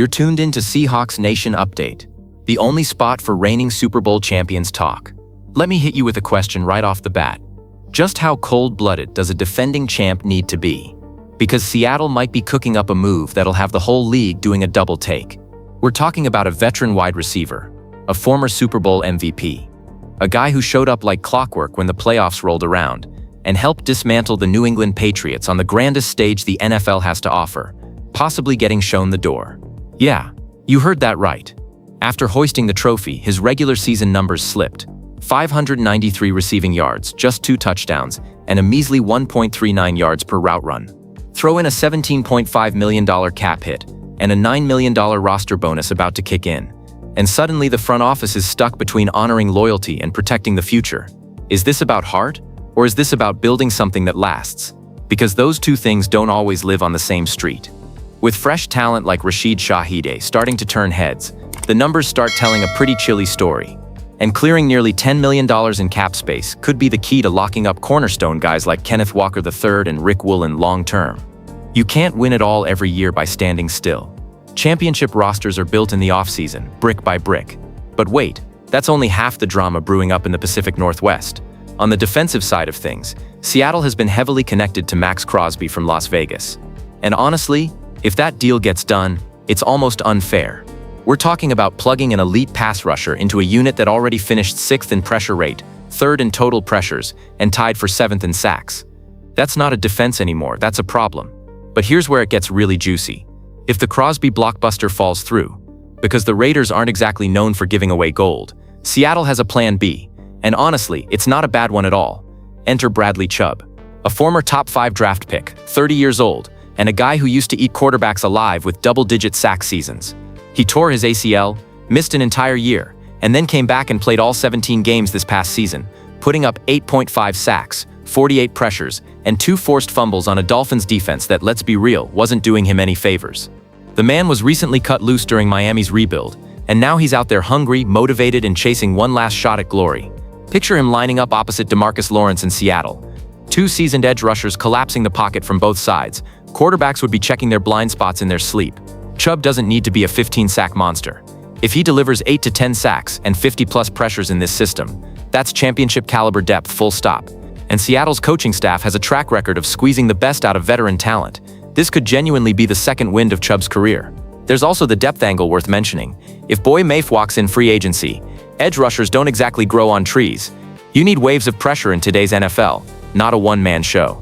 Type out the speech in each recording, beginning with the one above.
You're tuned into Seahawks Nation Update, the only spot for reigning Super Bowl champions talk. Let me hit you with a question right off the bat. Just how cold-blooded does a defending champ need to be? Because Seattle might be cooking up a move that'll have the whole league doing a double take. We're talking about a veteran wide receiver, a former Super Bowl MVP, a guy who showed up like clockwork when the playoffs rolled around and helped dismantle the New England Patriots on the grandest stage the NFL has to offer, possibly getting shown the door. Yeah, you heard that right. After hoisting the trophy, his regular season numbers slipped. 593 receiving yards, just 2 touchdowns, and a measly 1.39 yards per route run. Throw in a $17.5 million cap hit and a $9 million roster bonus about to kick in, and suddenly the front office is stuck between honoring loyalty and protecting the future. Is this about heart, or is this about building something that lasts? Because those two things don't always live on the same street. With fresh talent like Rashid Shaheed starting to turn heads, the numbers start telling a pretty chilly story. And clearing nearly $10 million in cap space could be the key to locking up cornerstone guys like Kenneth Walker III and Rick Woolen long-term. You can't win it all every year by standing still. Championship rosters are built in the offseason, brick by brick. But wait, that's only half the drama brewing up in the Pacific Northwest. On the defensive side of things, Seattle has been heavily connected to Max Crosby from Las Vegas. And honestly, if that deal gets done, it's almost unfair. We're talking about plugging an elite pass rusher into a unit that already finished 6th in pressure rate, 3rd in total pressures, and tied for 7th in sacks. That's not a defense anymore, that's a problem. But here's where it gets really juicy. If the Crosby blockbuster falls through, because the Raiders aren't exactly known for giving away gold, Seattle has a plan B. And honestly, it's not a bad one at all. Enter Bradley Chubb, a former top 5 draft pick, 30 years old, and a guy who used to eat quarterbacks alive with double-digit sack seasons. He tore his ACL, missed an entire year, and then came back and played all 17 games this past season, putting up 8.5 sacks, 48 pressures, and 2 forced fumbles on a Dolphins defense that, let's be real, wasn't doing him any favors. The man was recently cut loose during Miami's rebuild, and now he's out there hungry, motivated, and chasing one last shot at glory. Picture him lining up opposite DeMarcus Lawrence in Seattle. 2 seasoned edge rushers collapsing the pocket from both sides. Quarterbacks would be checking their blind spots in their sleep. Chubb doesn't need to be a 15-sack monster. If he delivers 8 to 10 sacks and 50-plus pressures in this system, that's championship-caliber depth, full stop. And Seattle's coaching staff has a track record of squeezing the best out of veteran talent. This could genuinely be the second wind of Chubb's career. There's also the depth angle worth mentioning. If Boy Mafe walks in free agency, edge rushers don't exactly grow on trees. You need waves of pressure in today's NFL, not a one-man show.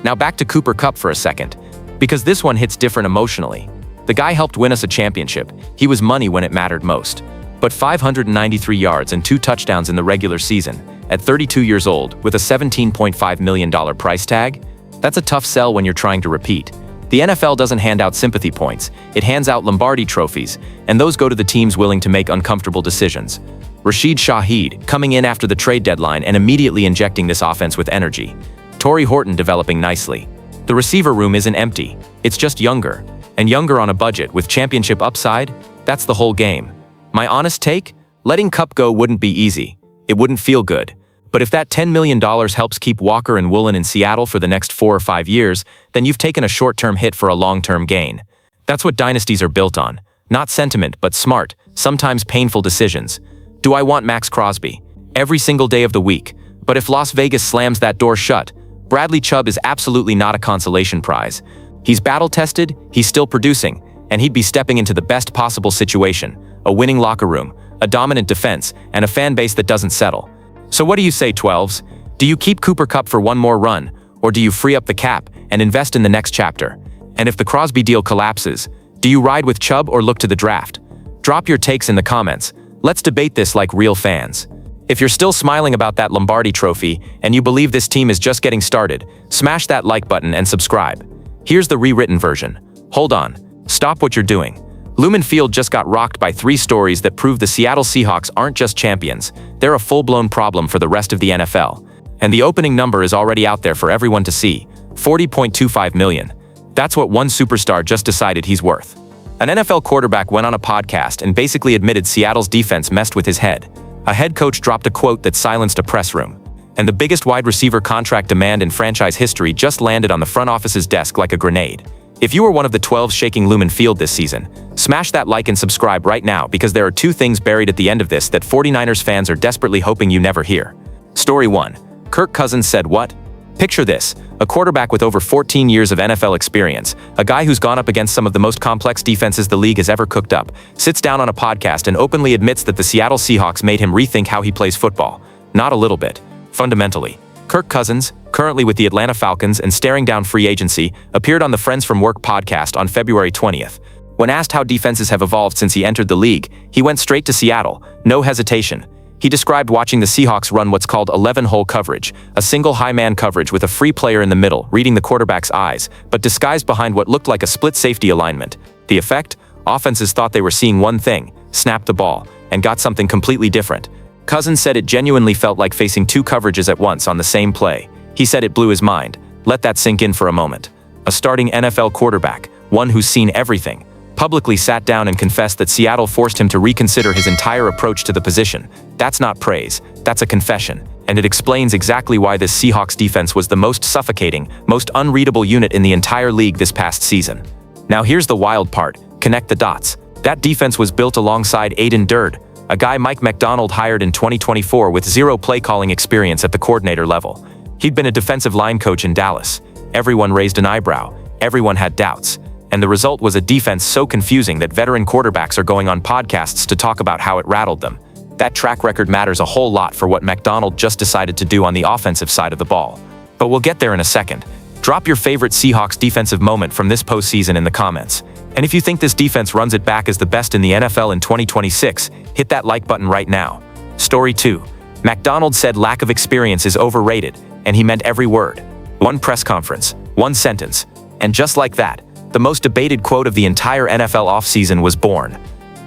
Now back to Cooper Kupp for a second, because this one hits different emotionally. The guy helped win us a championship. He was money when it mattered most. But 593 yards and 2 touchdowns in the regular season, at 32 years old, with a $17.5 million price tag? That's a tough sell when you're trying to repeat. The NFL doesn't hand out sympathy points, it hands out Lombardi trophies, and those go to the teams willing to make uncomfortable decisions. Rashid Shaheed, coming in after the trade deadline and immediately injecting this offense with energy. Torrey Horton developing nicely. The receiver room isn't empty, it's just younger. And younger on a budget with championship upside, that's the whole game. My honest take? Letting Kupp go wouldn't be easy. It wouldn't feel good. But if that $10 million helps keep Walker and Woolen in Seattle for the next 4 or 5 years, then you've taken a short-term hit for a long-term gain. That's what dynasties are built on. Not sentiment, but smart, sometimes painful decisions. Do I want Max Crosby? Every single day of the week. But if Las Vegas slams that door shut, Bradley Chubb is absolutely not a consolation prize. He's battle-tested, he's still producing, and he'd be stepping into the best possible situation, a winning locker room, a dominant defense, and a fan base that doesn't settle. So what do you say, 12s? Do you keep Cooper Kupp for one more run, or do you free up the cap and invest in the next chapter? And if the Crosby deal collapses, do you ride with Chubb or look to the draft? Drop your takes in the comments. Let's debate this like real fans. If you're still smiling about that Lombardi trophy and you believe this team is just getting started, smash that like button and subscribe. Here's the rewritten version. Hold on. Stop what you're doing. Lumen Field just got rocked by 3 stories that prove the Seattle Seahawks aren't just champions, they're a full-blown problem for the rest of the NFL. And the opening number is already out there for everyone to see, $40.25 million. That's what one superstar just decided he's worth. An NFL quarterback went on a podcast and basically admitted Seattle's defense messed with his head. A head coach dropped a quote that silenced a press room. And the biggest wide receiver contract demand in franchise history just landed on the front office's desk like a grenade. If you were one of the 12 shaking Lumen Field this season, smash that like and subscribe right now because there are two things buried at the end of this that 49ers fans are desperately hoping you never hear. Story 1. Kirk Cousins said what? Picture this, a quarterback with over 14 years of NFL experience, a guy who's gone up against some of the most complex defenses the league has ever cooked up, sits down on a podcast and openly admits that the Seattle Seahawks made him rethink how he plays football. Not a little bit. Fundamentally. Kirk Cousins, currently with the Atlanta Falcons and staring down free agency, appeared on the Friends from Work podcast on February 20th. When asked how defenses have evolved since he entered the league, he went straight to Seattle, no hesitation. He described watching the Seahawks run what's called 11-hole coverage, a single high-man coverage with a free player in the middle, reading the quarterback's eyes, but disguised behind what looked like a split safety alignment. The effect? Offenses thought they were seeing one thing, snapped the ball, and got something completely different. Cousins said it genuinely felt like facing two coverages at once on the same play. He said it blew his mind. Let that sink in for a moment. A starting NFL quarterback, one who's seen everything, publicly sat down and confessed that Seattle forced him to reconsider his entire approach to the position. That's not praise, that's a confession, and it explains exactly why this Seahawks defense was the most suffocating, most unreadable unit in the entire league this past season. Now here's the wild part, connect the dots. That defense was built alongside Aiden Durde, a guy Mike Macdonald hired in 2024 with zero play-calling experience at the coordinator level. He'd been a defensive line coach in Dallas. Everyone raised an eyebrow, everyone had doubts. And the result was a defense so confusing that veteran quarterbacks are going on podcasts to talk about how it rattled them. That track record matters a whole lot for what Macdonald just decided to do on the offensive side of the ball. But we'll get there in a second. Drop your favorite Seahawks defensive moment from this postseason in the comments. And if you think this defense runs it back as the best in the NFL in 2026, hit that like button right now. Story 2. Macdonald said lack of experience is overrated, and he meant every word. One press conference, one sentence, and just like that, the most debated quote of the entire NFL offseason was born.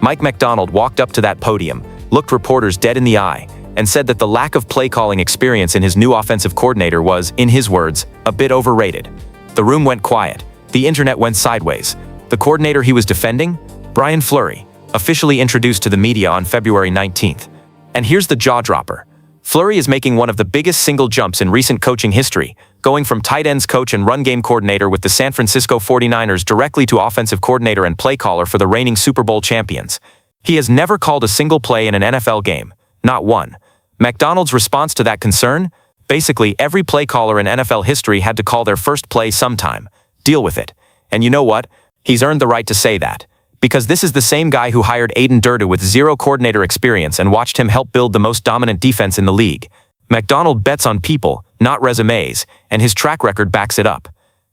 Mike Macdonald walked up to that podium, looked reporters dead in the eye, and said that the lack of play-calling experience in his new offensive coordinator was, in his words, a bit overrated. The room went quiet. The internet went sideways. The coordinator he was defending? Brian Fleury, officially introduced to the media on February 19th. And here's the jaw-dropper. Fleury is making one of the biggest single jumps in recent coaching history, going from tight ends coach and run game coordinator with the San Francisco 49ers directly to offensive coordinator and play caller for the reigning Super Bowl champions. He has never called a single play in an NFL game, not one. Macdonald's response to that concern? Basically, every play caller in NFL history had to call their first play sometime. Deal with it. And you know what? He's earned the right to say that. Because this is the same guy who hired Aiden Durde with zero coordinator experience and watched him help build the most dominant defense in the league. Macdonald bets on people, not resumes, and his track record backs it up.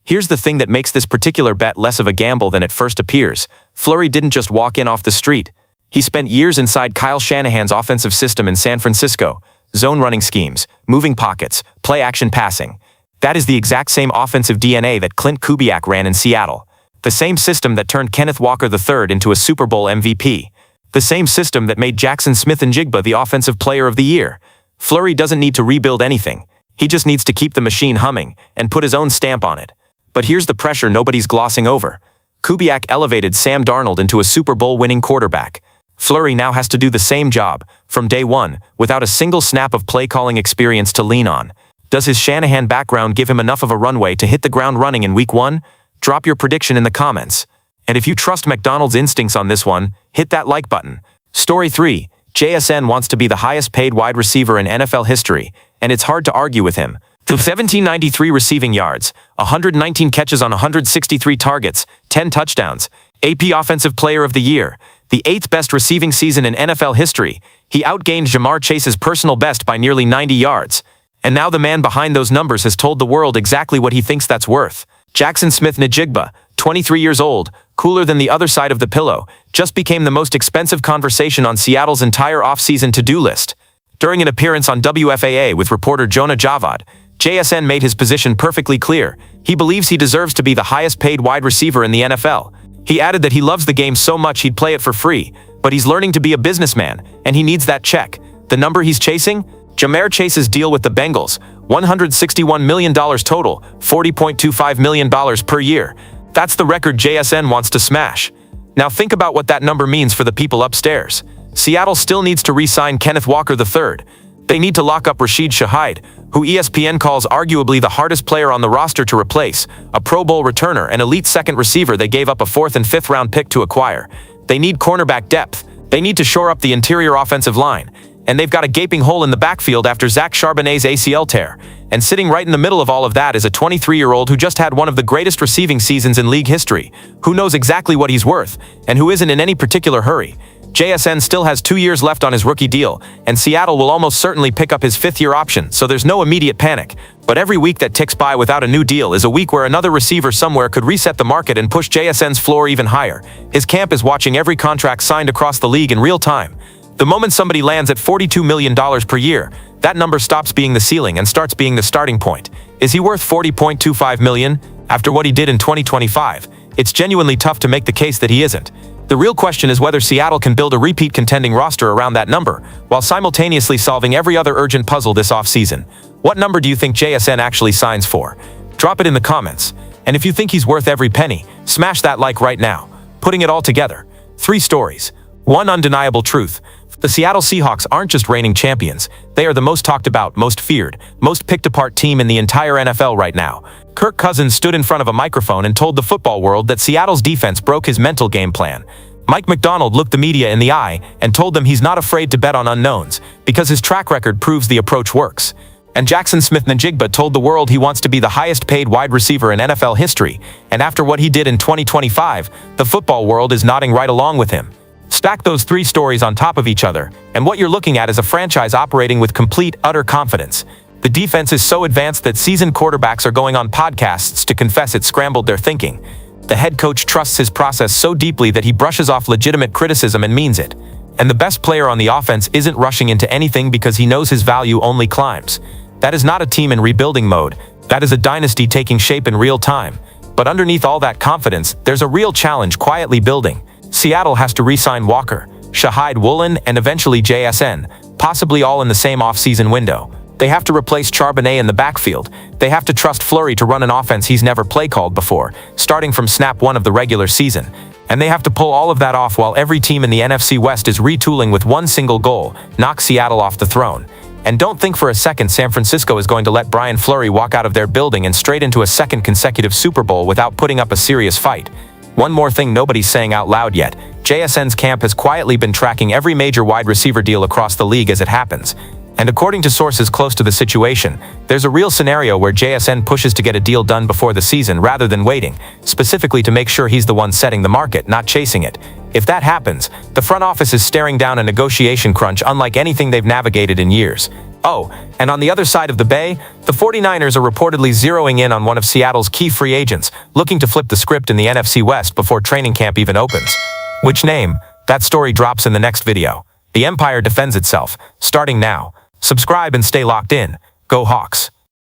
Here's the thing that makes this particular bet less of a gamble than it first appears. Fleury didn't just walk in off the street. He spent years inside Kyle Shanahan's offensive system in San Francisco, zone running schemes, moving pockets, play-action passing. That is the exact same offensive DNA that Clint Kubiak ran in Seattle. The same system that turned Kenneth Walker III into a Super Bowl MVP. The same system that made Jackson Smith-Njigba the Offensive Player of the Year. Fleury doesn't need to rebuild anything. He just needs to keep the machine humming and put his own stamp on it. But here's the pressure nobody's glossing over. Kubiak elevated Sam Darnold into a Super Bowl winning quarterback. Fleury now has to do the same job, from day one, without a single snap of play-calling experience to lean on. Does his Shanahan background give him enough of a runway to hit the ground running in Week 1? Drop your prediction in the comments. And if you trust Macdonald's instincts on this one, hit that like button. Story 3. JSN wants to be the highest paid wide receiver in NFL history, and it's hard to argue with him. 1,793 receiving yards, 119 catches on 163 targets, 10 touchdowns, AP Offensive Player of the Year, the 8th best receiving season in NFL history. He outgained Jamar Chase's personal best by nearly 90 yards. And now the man behind those numbers has told the world exactly what he thinks that's worth. Jackson Smith-Njigba, 23 years old, cooler than the other side of the pillow, just became the most expensive conversation on Seattle's entire offseason to-do list. During an appearance on WFAA with reporter Jonah Javad, JSN made his position perfectly clear. He believes he deserves to be the highest paid wide receiver in the NFL. He added that he loves the game so much he'd play it for free, but he's learning to be a businessman, and he needs that check. The number he's chasing? Jamar Chase's deal with the Bengals, $161 million total, $40.25 million per year. That's the record JSN wants to smash. Now think about what that number means for the people upstairs. Seattle still needs to re-sign Kenneth Walker III. They need to lock up Rashid Shaheed, who ESPN calls arguably the hardest player on the roster to replace, a Pro Bowl returner and elite second receiver they gave up a 4th and 5th round pick to acquire. They need cornerback depth. They need to shore up the interior offensive line. And they've got a gaping hole in the backfield after Zach Charbonnet's ACL tear. And sitting right in the middle of all of that is a 23-year-old who just had one of the greatest receiving seasons in league history, who knows exactly what he's worth, and who isn't in any particular hurry. JSN still has 2 years left on his rookie deal, and Seattle will almost certainly pick up his 5th-year option, so there's no immediate panic. But every week that ticks by without a new deal is a week where another receiver somewhere could reset the market and push JSN's floor even higher. His camp is watching every contract signed across the league in real time. The moment somebody lands at $42 million per year, that number stops being the ceiling and starts being the starting point. Is he worth $40.25 million? After what he did in 2025, it's genuinely tough to make the case that he isn't. The real question is whether Seattle can build a repeat contending roster around that number, while simultaneously solving every other urgent puzzle this offseason. What number do you think JSN actually signs for? Drop it in the comments. And if you think he's worth every penny, smash that like right now. Putting it all together. 3 stories. 1 undeniable truth. The Seattle Seahawks aren't just reigning champions. They are the most talked about, most feared, most picked apart team in the entire NFL right now. Kirk Cousins stood in front of a microphone and told the football world that Seattle's defense broke his mental game plan. Mike McDonald looked the media in the eye and told them he's not afraid to bet on unknowns, because his track record proves the approach works. And Jackson Smith-Njigba told the world he wants to be the highest paid wide receiver in NFL history, and after what he did in 2025, the football world is nodding right along with him. Stack those 3 stories on top of each other, and what you're looking at is a franchise operating with complete, utter confidence. The defense is so advanced that seasoned quarterbacks are going on podcasts to confess it scrambled their thinking. The head coach trusts his process so deeply that he brushes off legitimate criticism and means it. And the best player on the offense isn't rushing into anything because he knows his value only climbs. That is not a team in rebuilding mode. That is a dynasty taking shape in real time. But underneath all that confidence, there's a real challenge quietly building. Seattle has to re-sign Walker, Shaheed, Woolen, and eventually JSN, possibly all in the same off-season window. They have to replace Charbonnet in the backfield. They have to trust Fleury to run an offense he's never play-called before, starting from snap 1 of the regular season. And they have to pull all of that off while every team in the NFC West is retooling with one single goal: knock Seattle off the throne. And don't think for a second San Francisco is going to let Brian Fleury walk out of their building and straight into a 2nd consecutive Super Bowl without putting up a serious fight. One more thing nobody's saying out loud yet: JSN's camp has quietly been tracking every major wide receiver deal across the league as it happens. And according to sources close to the situation, there's a real scenario where JSN pushes to get a deal done before the season rather than waiting, specifically to make sure he's the one setting the market, not chasing it. If that happens, the front office is staring down a negotiation crunch unlike anything they've navigated in years. Oh, and on the other side of the bay, the 49ers are reportedly zeroing in on one of Seattle's key free agents, looking to flip the script in the NFC West before training camp even opens. Which name? That story drops in the next video. The Empire defends itself, starting now. Subscribe and stay locked in. Go Hawks.